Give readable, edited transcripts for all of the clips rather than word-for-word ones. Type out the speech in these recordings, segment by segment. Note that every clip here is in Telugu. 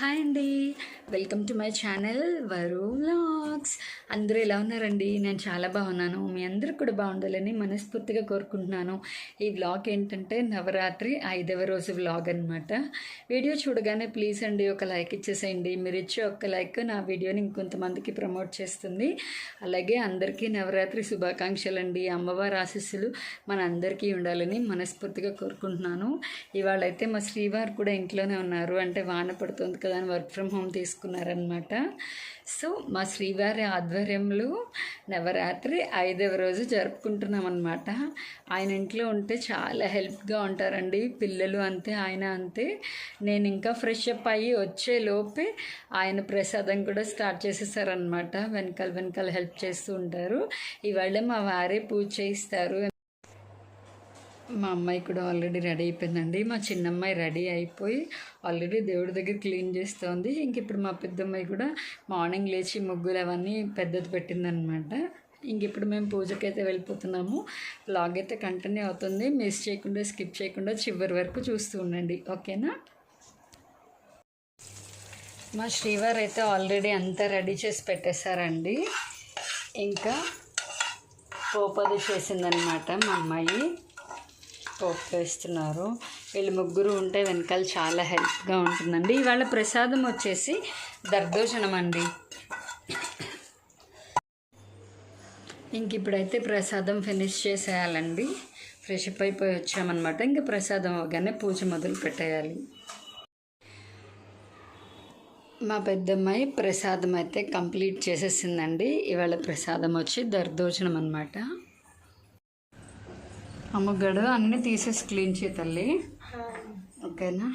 హాయ్ అండి, వెల్కమ్ టు మై ఛానల్ వరు వ్లాగ్స్. అందరూ ఎలా ఉన్నారండి? నేను చాలా బాగున్నాను. మీ అందరూ కూడా బాగుండాలని మనస్ఫూర్తిగా కోరుకుంటున్నాను. ఈ వ్లాగ్ ఏంటంటే నవరాత్రి 5వ రోజు వ్లాగ్ అనమాట. వీడియో చూడగానే ప్లీజ్ అండి ఒక లైక్ ఇచ్చేసేయండి. మీరు ఇచ్చే ఒక్క లైక్ నా వీడియోని ఇంకొంతమందికి ప్రమోట్ చేస్తుంది. అలాగే అందరికీ నవరాత్రి శుభాకాంక్షలు అండి. అమ్మవారి ఆశీస్సులు మన అందరికీ ఉండాలని మనస్ఫూర్తిగా కోరుకుంటున్నాను. ఇవాళ అయితే మా శ్రీవారు కూడా ఇంట్లోనే ఉన్నారు, అంటే వాన పడుతుంది కదా అని వర్క్ ఫ్రమ్ హోమ్ తీసుకున్నారనమాట. సో మా శ్రీవారి ఆధ్వర్యంలో నవరాత్రి 5వ రోజు జరుపుకుంటున్నాం అనమాట. ఆయన ఇంట్లో ఉంటే చాలా హెల్ప్గా ఉంటారండి. పిల్లలు అంతే, ఆయన అంతే. నేను ఇంకా ఫ్రెష్ అప్ అయ్యి వచ్చే లోపే ఆయన ప్రసాదం కూడా స్టార్ట్ చేసేసారనమాట. వెనకాల హెల్ప్ చేస్తూ ఉంటారు. ఇవాళ మా వారే పూజ చేయిస్తారు. మా అమ్మాయి కూడా ఆల్రెడీ రెడీ అయిపోయిందండి. మా చిన్నమ్మాయి రెడీ అయిపోయి ఆల్రెడీ దేవుడి దగ్గర క్లీన్ చేస్తోంది. ఇంక ఇప్పుడు మా పెద్దమ్మాయి కూడా మార్నింగ్ లేచి ముగ్గులు అవన్నీ పెద్దది పెట్టిందనమాట. ఇంక ఇప్పుడు మేము పూజకైతే వెళ్ళిపోతున్నాము. వ్లాగ్ అయితే కంటిన్యూ అవుతుంది. మిస్ చేయకుండా, స్కిప్ చేయకుండా చివరి వరకు చూస్తూ ఉండండి, ఓకేనా? మా శ్రీవారు అయితే ఆల్రెడీ అంతా రెడీ చేసి పెట్టేశారండి. ఇంకా పోపది చేసిందనమాట మా అమ్మాయి. పోపు వేస్తున్నారు. వీళ్ళు ముగ్గురు ఉంటే వెనకాల చాలా హెల్ప్గా ఉంటుందండి. ఇవాళ ప్రసాదం వచ్చేసి దర్దోజనం అండి. ఇంక ఇప్పుడైతే ప్రసాదం ఫినిష్ చేసేయాలండి. ఫ్రెష్ అప్ అయిపోయి వచ్చామన్నమాట. ఇంకా ప్రసాదం అవగానే పూజ మొదలు పెట్టేయాలి. మా పెద్దమ్మాయి ప్రసాదం అయితే కంప్లీట్ చేసేసిందండి. ఇవాళ ప్రసాదం వచ్చి దర్దోజనం అన్నమాట. అమ్మగడు అన్నీ తీసేసి క్లీన్ చేయ తల్లి, ఓకేనా?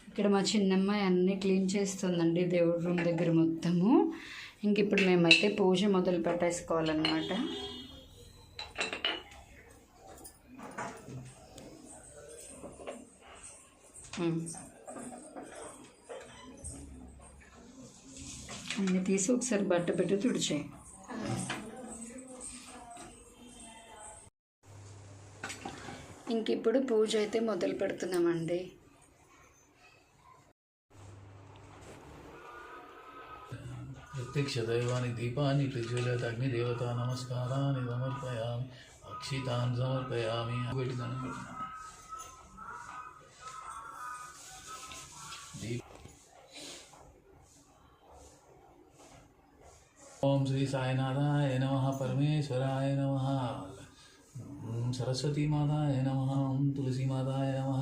ఇక్కడ మా చిన్నమ్మాయి అన్నీ క్లీన్ చేస్తుందండి దేవుడి రూమ్ దగ్గర మొత్తము. ఇంక ఇప్పుడు మేమైతే పూజ మొదలు పెట్టేసుకోవాలన్నమాట. అన్నీ తీసి ఒకసారి బట్ట పెట్టి తుడిచేయి. ఇంక ఇప్పుడు పూజ అయితే మొదలు పెడుతున్నామండి. ప్రత్యక్ష దైవాన్ని దీపాన్ని ప్రజ్వలిత అగ్నిదేవత నమస్కారాన్ని సమర్పయామి, అక్షితాన్ని సమర్పయామి. ఓం శ్రీ సాయినాథాయ నమః, పరమేశ్వరాయ నమః, सरस्वती माताय नमः, तुलसी माताय नमः,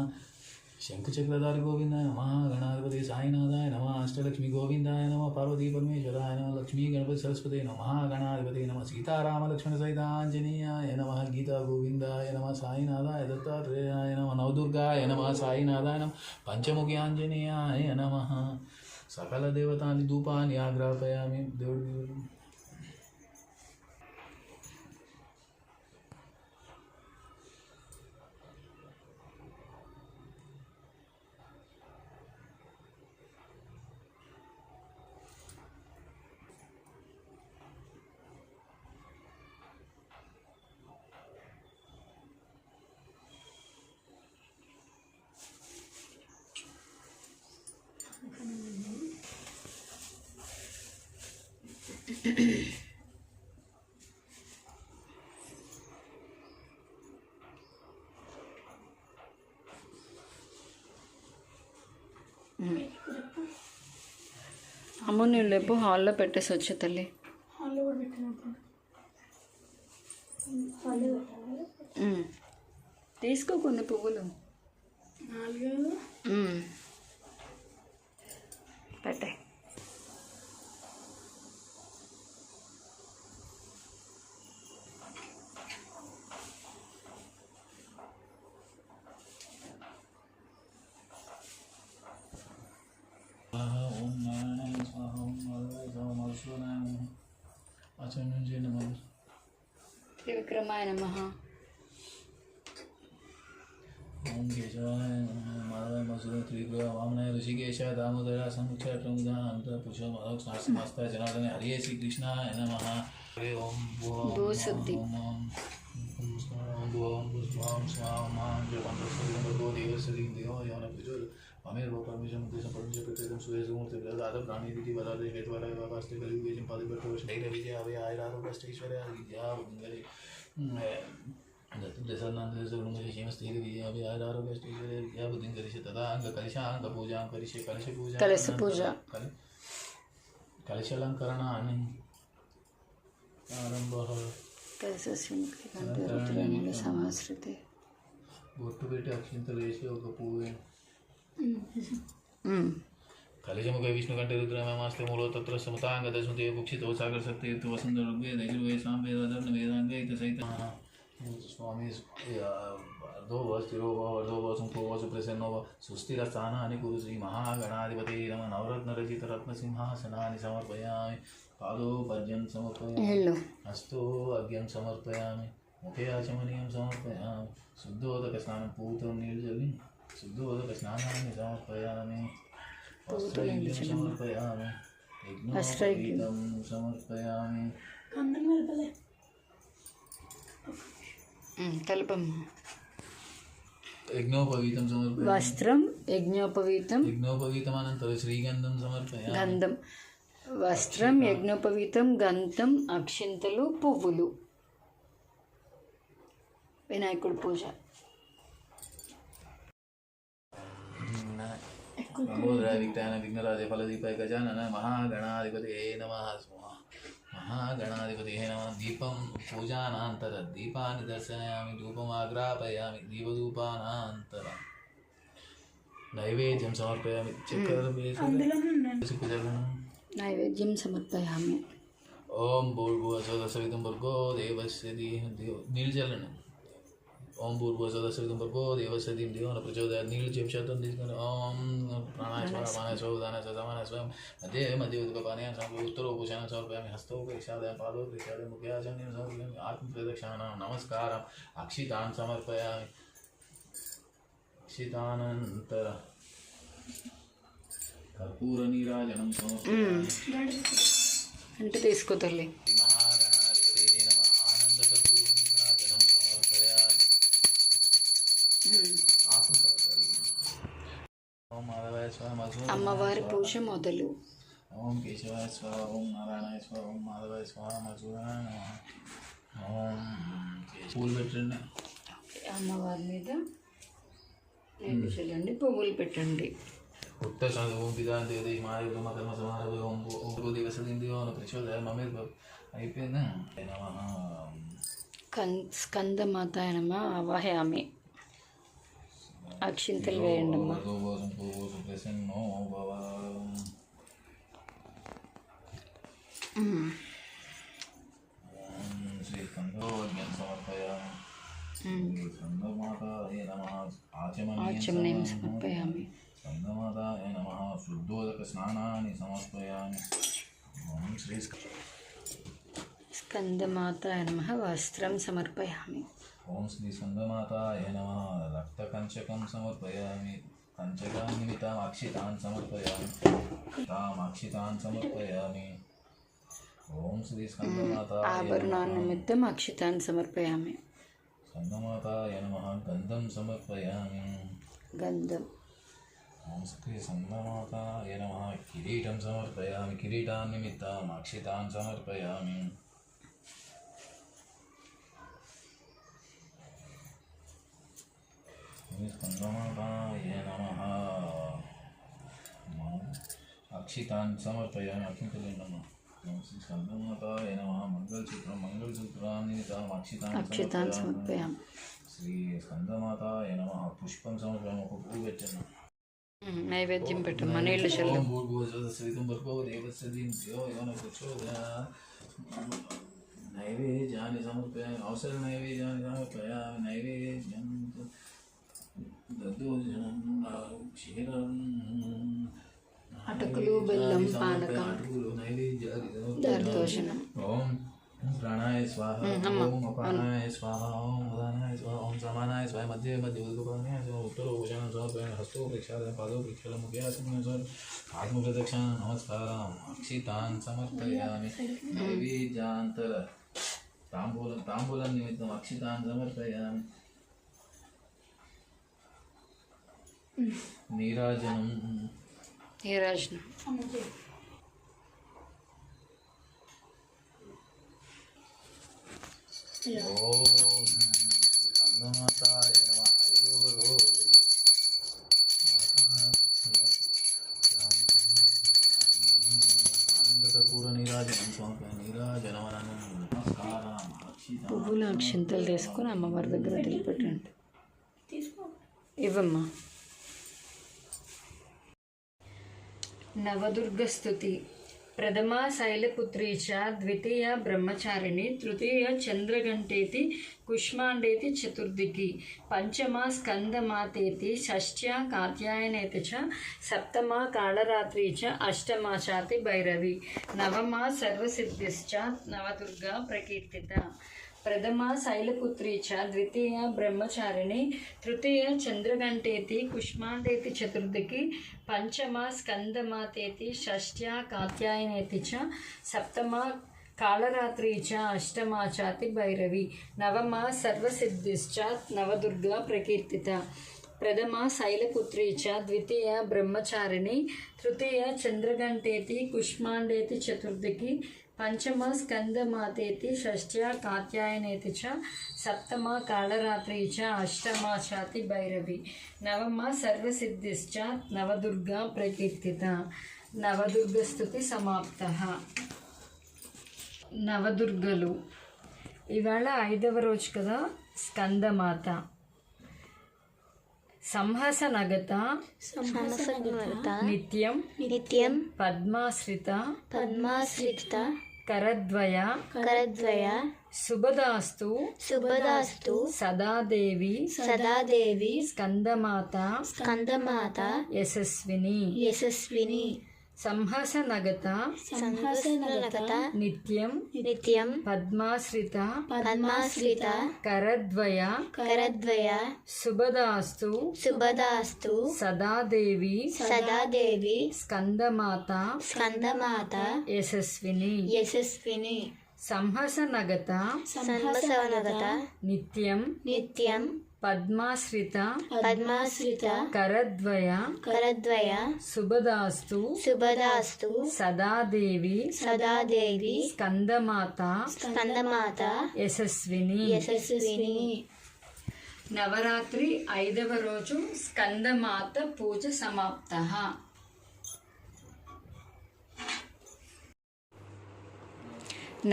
शंखचक्रधारी गोविंदाय नमः, गणाधिपति साईनाथाय नमः, अष्टलक्ष्मी गोविंदाय नमः, पार्वती परमेश्वराय नमः, लक्ष्मी गणपति सरस्वती नमः, गणाधिपति नमः, सीताराम लक्ष्मण सहित आंजनेयाय नमः, गीता गोविंदाय नमः, साईनाथाय दत्तात्रेयाय नमः, नवदुर्गाय नमः, साईनाथाय नमः, पंचमुखी आंजनेयाय नमः. सकल देवतानि धूपानि आग्रापयामि. దేవుడి అమ్మ నువ్వు లేపు హాల్లో పెట్టేసి వచ్చే తల్లి. తీసుకో కొన్ని పువ్వులు పెట్టే. త్రివిక్రమాయ నమః. ओम केशवाय माधवाय मधुसूदन त्रिपुरा वामनाय ऋषिकेश दामोदर समुच्चय प्रमुदा अंत पुरुषो मस्ताय जनार्दन हरे श्री कृष्णाय नमः. ओम भो शुद्धि ओम स्वाम स्वाम जो मंत्र देव सदी देव यान अमेर परमेश्वर मुद्देशं परमेश्वर प्रत्येकं सुयसुमूर्ति प्रदाद प्राणिदिति वदादे हेतवराय वास्ते कलियुगेजं पादिभट्टवर्ष धैर्य विजय अभय आयुरारोग्यश्चैश्वर्य विद्या बुद्धिगले दशरनाथ गुरुमति श्रीमस्ति विजय अभय आयुरारोग्यश्चैश्वर्य विद्या बुद्धिं करिष्ये तदा अंगकलशाङ्गपूजां करिष्ये कलशपूजा कलशालङ्करणानि आरम्भः సమాశ్రితే బొట్టు పెట్టి అక్షింతలు వేసి ఒక పువ్వు కలిజముఖ విష్ణు కంటే రుద్రమాస్తే మూలో తత్ర సమతాంగ దశంతే భుక్షితో సాగర శక్తి వసంత ఋగ్వేద యజుర్వేద సామవేద వేదాంగ ఇత సహిత స్వామి अर्धो व स्थिरो व अर्धो व सुखो व सुप्रसन्नो व सुस्थिरस्थानानि कुरु श्री महागणाधिपते नमः नवरत्नरचितरत्नसिंहासनानि समर्पयामि पादोपर्जं समर्पयामि हस्तो अर्घ्यं समर्पयामि मुखे आचमनीयं समर्पयामि शुद्धोदकस्नानं पूतं निर्जलिं शुद्धोदकस्नानानि समर्पयामि वस्त्रयुग्यं समर्पयामि यज्ञोपवीतं समर्पयामि కల్పం यज्ञोपवीतं समर्पयामि వస్త్రం यज्ञोपवीतम् अनन्तरं श्रीगन्धं समर्पयामि గంధం వస్త్రం యజ్ఞోపవీతం గంధం అక్షింతలు పువ్వులు వినాయకుడి పూజ नमोदराय विघ्नाय विघ्नराजे फलदीपाय गजानन महागणाधिपते नमः महागणाधिपते नमः दीपं पूजानान्तरं दीपानि दर्शयामि धूपमाग्रापयामि दीपधूपानान्तरं नैवेद्यं समर्पयामि నైవేద్యం సమర్పయామి ओम भूर्भुवस्वः भर्गो देवस्य नीलजलन ओम भूर्भुवस्वः भर्गो देवस्य धीमहि न प्रचोदयात् नीलजलं शब्दं తీసుకొని ओम प्राणाय स्वाहा प्राणाय स्वाहा उदानाय स्वाहा समानाय स्वाहा मध्ये मध्ये उदकपानीयं समर्पयामि उत्तरोपशानं समर्पयामि हस्तौ प्रक्षालयामि पादौ प्रक्षालयामि मुखे आचमनीयं समर्पयामि आत्मप्रदक्षिणानां नमस्कारम् अक्षितान् समर्पयामि अक्षितानन्तरं कर्पूरनीराजनं समर्पयामि అంటే తీసుకో తల్లి महागणाधिपते नमः आनन्दकर्पूरनीराजनं समर्पयामि ओम माधवाय स्वाहा అమ్మవారి పూజ మొదలు ओम केशवाय स्वाहा ओम नारायणाय स्वाहा ओम माधवाय स्वाहा मधुसूदनाय नमः ओम फूल పెట్టండి అమ్మవారి మీద నీళ్ళు చల్లండి పువ్వులు పెట్టండి उत्तर ओम पिता देवदेश महादेव कर्म समारोह ओम ओम देवसदिंदियो न प्रचोदय ममे అయిపోయిందా నమః స్కందమాతాయ నమః ఆవాహయామి అక్షింతలు వేయండి అమ్మా ప్రసన్నో భవ శ్రీ స్కందోర్ఘ్యం సమర్పయామి స్కందమాతాయ నమః ఆచమనీయం సమర్పయామి స్కందమాతాయ నమః శుద్ధోదకస్నానాని సమర్పయామి ఓం శ్రీ స్కందమాతాయ నమః వస్త్రం సమర్పయామి ఓం శ్రీ స్కందమాతాయ నమః రక్తకంచకం సమర్పయామి కంచకాన్నిమిత్తం అక్షితాన్ సమర్పయామి అక్షితాన్ సమర్పయామి ఓం శ్రీ స్కందమాతాయ ఆభరణాన్ నిమిత్తం అక్షితాన్ సమర్పయామి స్కందమాతాయ నమః గంధం సమర్పయామి గంధం ఓం శ్రీ స్కందమాతాయ నమః కిరీటం సమర్పయామి కిరీటాన్ నిమిత్తం అక్షితాన్ సమర్పయామి స్కందమాతాయ నమః అక్షితాన్ సమర్పయామి అక్షింతలేనమ్మా ఓం శ్రీ స్కందమాతాయ నమః మంగళసూత్రాన్ని నిమిత్తం అక్షితాన్ సమర్పయామి శ్రీ స్కందమాతాయ నమః పుష్పం సమర్పయామి ఒక పువ్వు పెట్టాను నైవేద్యం పెట్టమ్మా నీళ్ళు చల్లు నైవేద్యాన్ని సమర్పయామి అవసర నైవేద్యాన్ని సమర్పయామి నైవేద్యం దద్దోజనం క్షీరం అటుకులు బెల్లం పానకం అటుకులు నైవేద్యాలు దర్దోషణం ఓం प्राणाय स्वाहा ओम अपानाय स्वाहा ओम उदानाय स्वाहा ओम समानाय स्वाहा मध्ये मध्ये उदकपानीय उत्तरो भूषणं समर्पयामि हस्तो प्रक्षालयामि पादौ प्रक्षालयामि मुखे आचमनीयं समर्पयामि आत्मप्रदक्षिणां नमस्कारम् अक्षितान् समर्पयामि नैवेद्यान्तर ताम्बूलं निमित्तम् अक्षितान् समर्पयामि నీరాజనం నీరాజనం. ఓం స్కందమాతాయ నమః. 5వ రోజు ఆనందకపూర నీరాజనం సమర్పణ నీరాజనమనను నమస్కారం. పువ్వులు అక్షింతలు తీసుకొని అమ్మవారి దగ్గర వదిలిపెట్టండి. ఇవ్వమ్మా. నవదుర్గ స్తుతి. ప్రథమా శైలపుత్రీ చ, ద్వితీయ బ్రహ్మచారిణి, తృతీయ చంద్రఘంటేతి, కుష్మాండేతి చతుర్థికి, పంచమా స్కందమాతేతి, షష్ట్యా కాత్యాయనేతి చ, సప్తమా కాళరాత్రి చ, అష్టమా చాతి భైరవి, నవమా సర్వసిద్ధిశ్చ నవదుర్గా ప్రకీర్తిత. ప్రథమా శైలపుత్రీ చ, ద్వితీయ బ్రహ్మచారిణి, తృతీయ చంద్రఘంటేతి, కుష్మాండేతి చతుర్థికి, పంచమా స్కందమాతేతి, షష్ట్యా కాత్యాయనేతి చ, సప్తమా కాళరాత్రి చ, అష్టమా చాతి భైరవి, నవమా సర్వసిద్ధిశ్చ నవదుర్గా ప్రకీర్తిత. ప్రథమా శైలపుత్రీ చ, ద్వితీయ బ్రహ్మచారిణి, తృతీయ చంద్రఘంటేతి, కుష్మాండేతి చతుర్థికి, పంచమ స్కందమాతేతి, షష్ట్యా కాత్యాయనేతి చ, సప్తమ కాళరాత్రి చ, అష్టమ చాతి భైరవి, నవమ సర్వసిద్ధిశ్చ నవదుర్గా ప్రకీర్తిత. నవదుర్గస్తుతి సమాప్త. నవదుర్గలు. ఇవాళ 5వ రోజు కదా. స్కందమాత, సంహసనగత, నిత్యం నిత్యం పద్మాశ్రిత, పద్మాశ్రిత కరద్వయ కరద్వయ శుభదాస్తు శుభదాస్తు సదాదేవి సదాదేవి స్కందమాత స్కందమాత యశస్విని. యశస్విని సంహసనగత సంహసనగత నిత్యం నిత్యం పద్మాశ్రిత పద్మాశ్రిత కరద్వయ కరద్వయ శుభదాస్తు శుభదాస్తు సదాదేవి సదాదేవి స్కందమాత స్కందమాత యశస్విని. యశస్విని సంహసనగత సంహసనగత నిత్యం నిత్యం పద్మాశ్రిత పద్మాశ్రిత కరద్వయ కరద్వయ శుభదాస్తు శుభదాస్తు సదాదేవి సదాదేవి స్కందమాత స్కందమాత యశస్విని. యశస్విని. నవరాత్రి 5వ రోజు స్కందమాత పూజ సమాప్త.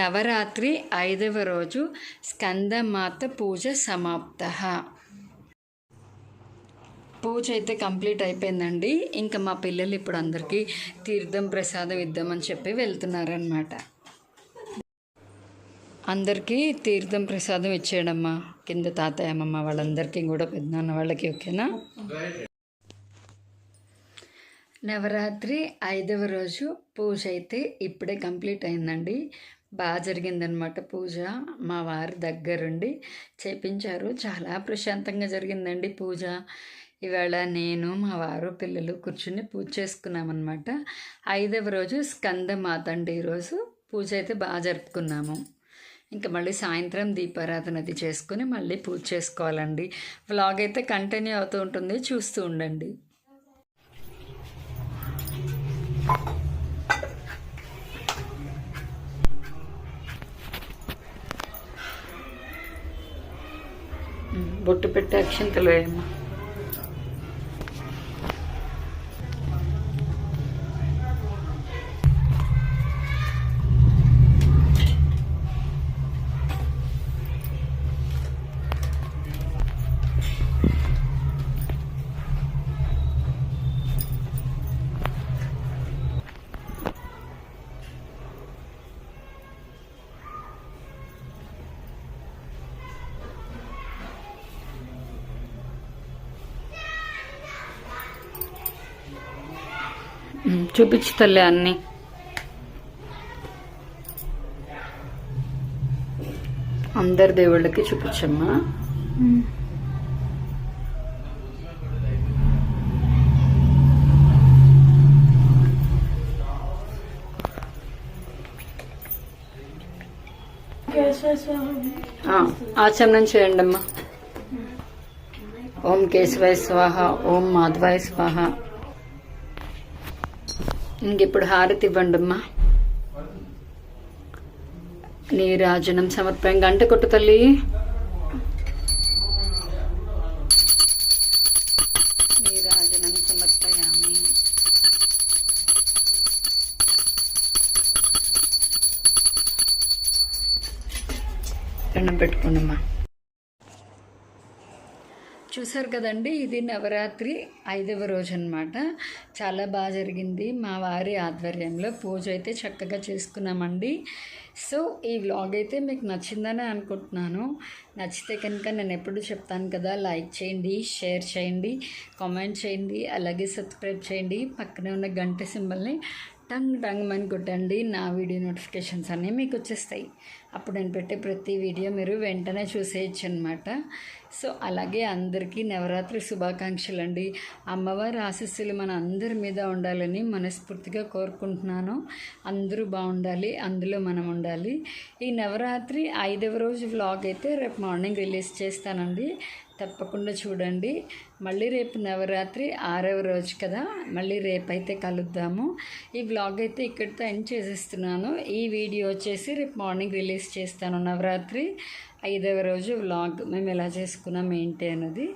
నవరాత్రి 5వ రోజు స్కందమాత పూజ సమాప్త. పూజ అయితే కంప్లీట్ అయిపోయిందండి. ఇంకా మా పిల్లలు ఇప్పుడు అందరికీ తీర్థం ప్రసాదం ఇద్దామని చెప్పి వెళ్తున్నారనమాట. అందరికీ తీర్థం ప్రసాదం ఇచ్చేయడమ్మా. కింద తాతయ్య అమ్మమ్మ వాళ్ళందరికీ కూడా పెద్దనాన్న వాళ్ళకి. ఓకేనా. నవరాత్రి 5వ రోజు పూజ అయితే ఇప్పుడే కంప్లీట్ అయిందండి. బాగా జరిగిందనమాట పూజ. మా వారి దగ్గరుండి చేపించారు. చాలా ప్రశాంతంగా జరిగిందండి పూజ. ఇవాళ నేను మా వారు పిల్లలు కూర్చుని పూజ చేసుకున్నామన్నమాట. 5వ రోజు స్కందమాత అండి. ఈరోజు పూజ అయితే బాగా జరుపుకున్నాము. ఇంకా మళ్ళీ సాయంత్రం దీపారాధన అది చేసుకుని మళ్ళీ పూజ చేసుకోవాలండి. వ్లాగ్ అయితే కంటిన్యూ అవుతూ ఉంటుంది, చూస్తూ ఉండండి. బొట్టు పెట్టి అక్షింతలు వేయమ్మా. చూపించు తల్లి అన్నీ. అందరి దేవుళ్ళకి చూపించమ్మా. ఆచమనం చేయండి అమ్మా. ఓం కేశవాయ స్వాహ, ఓం మాధవాయ స్వాహ. ఇంకిప్పుడు హారతి ఇవ్వండి అమ్మా. నీరాజనం సమర్పయం. గంట కొట్టు తల్లి. నీరాజనం సమర్పయామి. దండం పెట్టుకోండమ్మా. చూసారు కదండి, ఇది నవరాత్రి 5వ రోజు అనమాట. చాలా బాగా జరిగింది. మా వారి ఆధ్వర్యంలో పూజ అయితే చక్కగా చేసుకున్నామండి. సో ఈ వ్లాగ్ అయితే మీకు నచ్చిందని అనుకుంటున్నాను. నచ్చితే కనుక నేను ఎప్పుడు చెప్తాను కదా, లైక్ చేయండి, షేర్ చేయండి, కామెంట్ చేయండి, అలాగే సబ్స్క్రైబ్ చేయండి. పక్కనే ఉన్న గంట సింబల్ని టంగ్ టంగ్ అని కొట్టండి. నా వీడియో నోటిఫికేషన్స్ అన్నీ మీకు వచ్చేస్తాయి. అప్పుడు నేను పెట్టే ప్రతి వీడియో మీరు వెంటనే చూసేయచ్చు అనమాట. సో అలాగే అందరికీ నవరాత్రి శుభాకాంక్షలు అండి. అమ్మవారి ఆశీస్సులు మన అందరి మీద ఉండాలని మనస్ఫూర్తిగా కోరుకుంటున్నాను. అందరూ బాగుండాలి, అందులో మనం ఉండాలి. ఈ నవరాత్రి 5వ రోజు వ్లాగ్ అయితే రేపు మార్నింగ్ రిలీజ్ చేస్తానండి. తప్పకుండా చూడండి. మళ్ళీ రేపు నవరాత్రి 6వ రోజు కదా, మళ్ళీ రేపైతే కలుద్దాము. ఈ వ్లాగ్ అయితే ఇక్కడితో ఎండ్ చేసేస్తున్నాను. ఈ వీడియో వచ్చేసి రేపు మార్నింగ్ రిలీజ్ చేస్తాను. నవరాత్రి 5వ రోజు వ్లాగ్ మేము ఎలా చేసుకున్నాం ఏంటి అన్నది.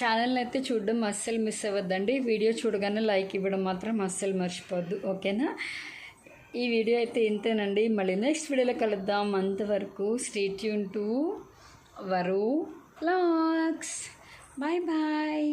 ఛానల్ని అయితే చూడడం అస్సలు మిస్ అవ్వద్దండి. వీడియో చూడగానే లైక్ ఇవ్వడం మాత్రం అస్సలు మర్చిపోద్దు, ఓకేనా? ఈ వీడియో అయితే ఇంతేనండి. మళ్ళీ నెక్స్ట్ వీడియోలో కలుద్దాం. అంతవరకు stay tune to our vlogs. Bye bye.